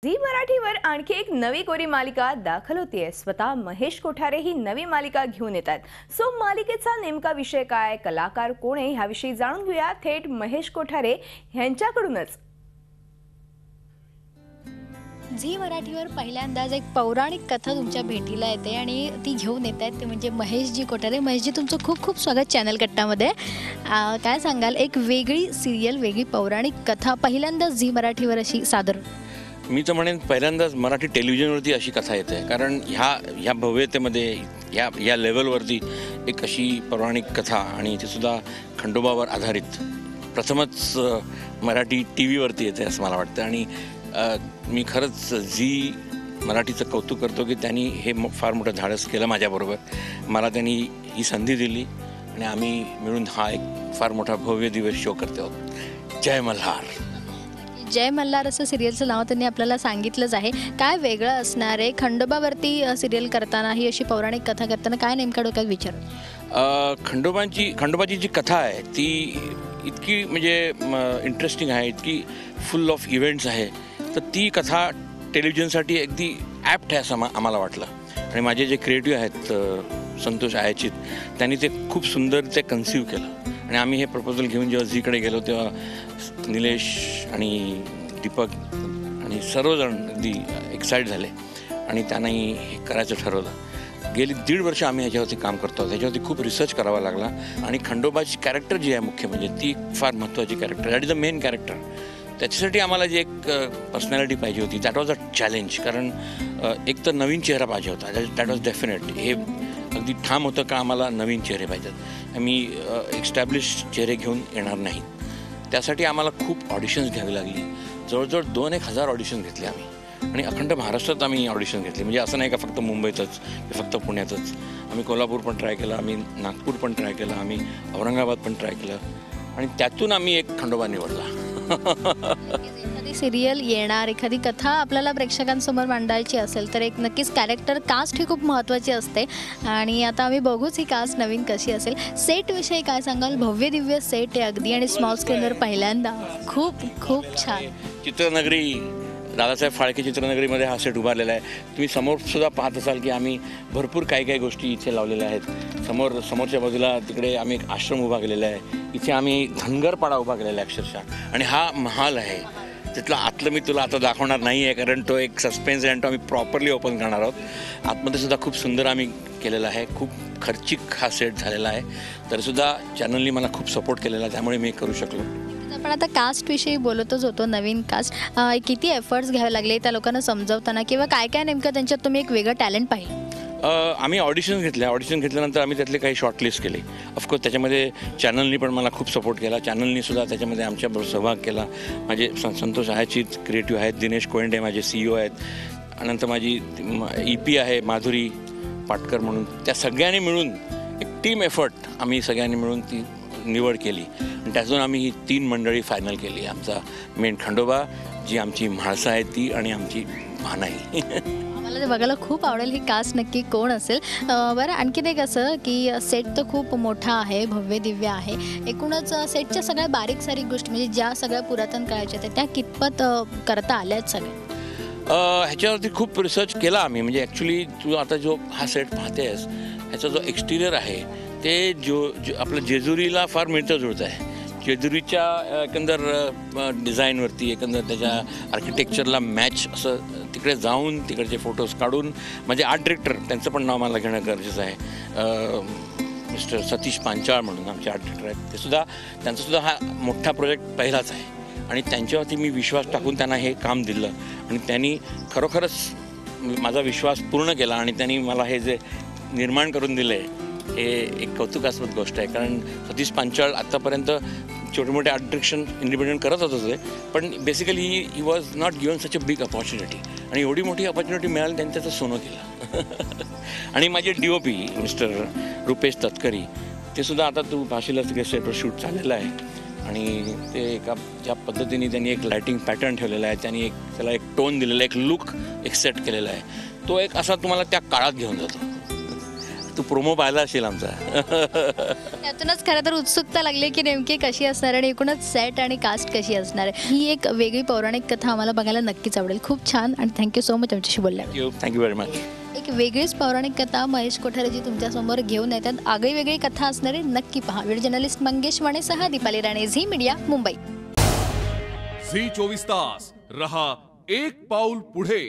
Zee मराठीवर आणखी एक नवी कोरी मालिका दाखल होतीये। स्वतः महेश कोठारे ही नवी मालिका घेऊन येतात। सो मालिकेचा नेमका विषय काय, कलाकार कोण आहे ह्याविषयी जाणून घेऊया थेट महेश कोठारे यांच्याकडूनच। झी मराठीवर पहिल्यांदाच एक पौराणिक कथा तुमच्या भेटीला येते आणि ती घेऊन येत आहेत ते म्हणजे महेशजी कोठारे। महेशजी, तुमचं खूप खूप स्वागत चॅनल कट्टामध्ये। काय सांगाल, एक वेगळी सिरियल, वेगळी पौराणिक कथा पहिल्यांदाच झी मराठीवर अशी सादर? मी तर म्हणेन पहिल्यांदाच मराठी टेलिव्हिजनवरती अशी कथा येते, कारण ह्या भव्यतेमध्ये या लेवलवरती एक अशी पौराणिक कथा आणि तीसुद्धा खंडोबावर आधारित प्रथमच मराठी टी व्हीवरती येते असं मला वाटतं। आणि मी खरंच झी मराठीचं कौतुक करतो की त्यांनी हे फार मोठं धाडस केलं माझ्याबरोबर। मला त्यांनी ही संधी दिली आणि आम्ही मिळून हा एक फार मोठा भव्य दिवस शो करतो आहोत। जय मल्हार। जय मल्हार असं सिरियलचं नाव त्यांनी आपल्याला सांगितलंच आहे। काय वेगळं असणार आहे खंडोबावरती सिरियल करताना, ही अशी पौराणिक कथा करताना काय नेमका डोक्यात विचार? खंडोबाची जी कथा आहे ती इतकी म्हणजे इंटरेस्टिंग आहे, इतकी फुल ऑफ इव्हेंट्स आहे, तर ती कथा टेलिव्हिजनसाठी अगदी ॲप्ट आहे असं आम्हाला वाटलं। आणि माझे जे क्रिएटिव्ह आहेत संतोष आयाचित, त्यांनी ते खूप सुंदर ते कन्सिव्ह केलं। आणि आम्ही हे प्रपोजल घेऊन जेव्हा झीकडे गेलो तेव्हा निलेश आणि दीपक आणि सर्वजण अगदी एक्साइट झाले आणि त्यांनाही हे करायचं ठरवलं। गेली 1.5 वर्ष आम्ही ह्याच्यावरती काम करतो। त्याच्यावरती खूप रिसर्च करावा लागला आणि खंडोबाची कॅरेक्टर जी आहे मुख्य म्हणजे ती फार महत्त्वाची character, that is the main character. त्याच्यासाठी आम्हाला जी एक पर्सनॅलिटी पाहिजे होती, दॅट वॉज अ चॅलेंज। कारण एक तर नवीन चेहरा पाहिजे होता, दॅट वॉज डेफिनेट। हे अगदी ठाम होतं का आम्हाला नवीन चेहरे पाहिजेत, आम्ही एस्टॅब्लिश चेहरे घेऊन येणार नाही। त्यासाठी आम्हाला खूप ऑडिशन्स घ्यावी लागली। जवळजवळ 2-1 हजार ऑडिशन घेतले आम्ही आणि अखंड महाराष्ट्रात आम्ही ऑडिशन घेतली। म्हणजे असं नाही का फक्त मुंबईतच, फक्त पुण्यातच। आम्ही कोल्हापूर पण ट्राय केलं, आम्ही नागपूर पण ट्राय केलं, आम्ही औरंगाबाद पण ट्राय केलं आणि त्यातून आम्ही एक खंडोबा निवडला। एखादी सिरियल येणार, एखादी कथा आपल्याला प्रेक्षकांसमोर मांडायची असेल तर एक नक्कीच कॅरेक्टर कास्ट ही खूप महत्त्वाची असते आणि आता आम्ही बघूच ही कास्ट नवीन कशी असेल। सेटविषयी काय सांगाल? भव्य दिव्य सेट आहे अगदी आणि स्मॉल स्क्रीनवर पहिल्यांदा खूप खूप छान। चित्रनगरी, दादासाहेब फाळके चित्रनगरीमध्ये हा सेट उभारलेला आहे। तुम्ही समोरसुद्धा पाहत असाल की आम्ही भरपूर काही गोष्टी इथे लावलेल्या आहेत। समोरच्या बाजूला तिकडे आम्ही एक आश्रम उभा केलेला आहे, इथे आम्ही धनगरपाडा उभा केलेला आहे अक्षरशः। आणि हा महाल आहे, तिथलं आतलं मी तुला आता दाखवणार नाही आहे कारण तो एक सस्पेन्स आहे आणि तो आम्ही प्रॉपरली ओपन करणार आहोत। आतमध्ये सुद्धा खूप सुंदर आम्ही केलेला आहे, खूप खर्चिक हा सेट झालेला आहे, तरीसुद्धा चॅनलनी मला खूप सपोर्ट केलेला आहे, त्यामुळे मी करू शकलो। आपण आता कास्टविषयी बोलतच होतो, नवीन कास्ट किती एफर्ट्स घ्यावे लागले त्या लोकांना समजवताना, किंवा काय काय नेमकं त्यांच्यात तुम्ही एक वेगळं टॅलेंट पाहिलं? आम्ही ऑडिशन घेतल्यानंतर आम्ही त्यातले काही शॉर्टलिस्ट केले। ऑफकोर्स त्याच्यामध्ये चॅनलनी पण मला खूप सपोर्ट केला, चॅनलनीसुद्धा त्याच्यामध्ये आमच्याबरोबर सहभाग केला। माझे संतोष आयाचित क्रिएटिव्ह आहेत, दिनेश कोयंडे माझे CEO आहेत, नंतर माझी EP आहे माधुरी पाटकर म्हणून। त्या सगळ्यांनी मिळून एक टीम एफर्ट आम्ही सगळ्यांनी मिळून ती निवड केली आणि त्यातून आम्ही ही 3 मंडळी फायनल केली। आमचा मेन खंडोबा, जी आमची म्हाळसा आहे ती, आणि आमची भानाई। मला ते बघायला खूप आवडेल ही कास्ट नक्की कोण असेल। बरं, आणखीन एक असं की सेट तर खूप मोठा आहे, भव्य दिव्य आहे, एकूणच सेटच्या सगळ्या बारीक सारीक गोष्टी म्हणजे ज्या सगळ्या पुरातन काळाच्या त्या कितपत करता आल्यात सगळ्या? ह्याच्यावरती खूप रिसर्च केला आम्ही। म्हणजे ॲक्च्युली तू आता जो हा सेट पाहतेस ह्याचा जो एक्सटिरियर आहे ते आपलं जेजुरीला फार मिळतं जुळतं आहे। जेजुरीच्या एकंदर डिझाईनवरती, एकंदर त्याच्या आर्किटेक्चरला मॅच असं तिकडे जाऊन तिकडचे फोटोज काढून, म्हणजे आर्ट डिरेक्टर त्यांचं पण नाव मला घेणं गरजेचं आहे, मिस्टर सतीश पांचाळ म्हणून आमचे आर्ट डिरेक्टर आहेत, त्यांचासुद्धा हा मोठा प्रोजेक्ट पहिलाच आहे आणि त्यांच्यावरती मी विश्वास टाकून त्यांना हे काम दिलं आणि त्यांनी खरोखरच माझा विश्वास पूर्ण केला आणि त्यांनी मला हे जे निर्माण करून दिलं आहे हे एक कौतुकास्पद गोष्ट आहे। कारण सतीश पांचाळ आत्तापर्यंत छोटे मोठे आर्ट डिरेक्शन इंडिपेंडंट करत होते, पण basically he was not given such a big opportunity, आणि एवढी मोठी अपॉर्च्युनिटी मिळाली त्यांनी त्याचं सोनं केलं। आणि माझे DOP मिस्टर रुपेश तत्करी, ते सुद्धा आता तू भाषेला तिकडे सेटवर शूट झालेलं आहे आणि ते एका ज्या पद्धतीने त्यांनी एक लायटिंग पॅटर्न ठेवलेला आहे, त्यांनी त्याला एक टोन दिलेला आहे, एक लुक एक सेट केलेला आहे, तो एक असा तुम्हाला त्या काळात घेऊन जातो। तू प्रोमो पाहिला असेल आमचा. त्यातूनच खरं तर उत्सुकता लागली की नेमकी कशी असणार आणि एकूणच सेट आणि कास्ट कशी असणार आहे. ही एक वेगळी पौराणिक कथा आम्हाला बघायला नक्कीच आवडेल. खूप छान आणि थँक्यू सो मच आमच्याशी बोलल्यावर. Thank you very much. एक वेगळीच पौराणिक कथा महेश कोठारे जी तुमच्यासमोर घेऊन येतात. आगळी वेगळी कथा असणारी नक्की पहा. व्हिडिओ जर्नलिस्ट मंगेश वाणेसह दीपाली राणे, झी मीडिया, मुंबई. झी 24 तास रहा एक पाऊल पुढे.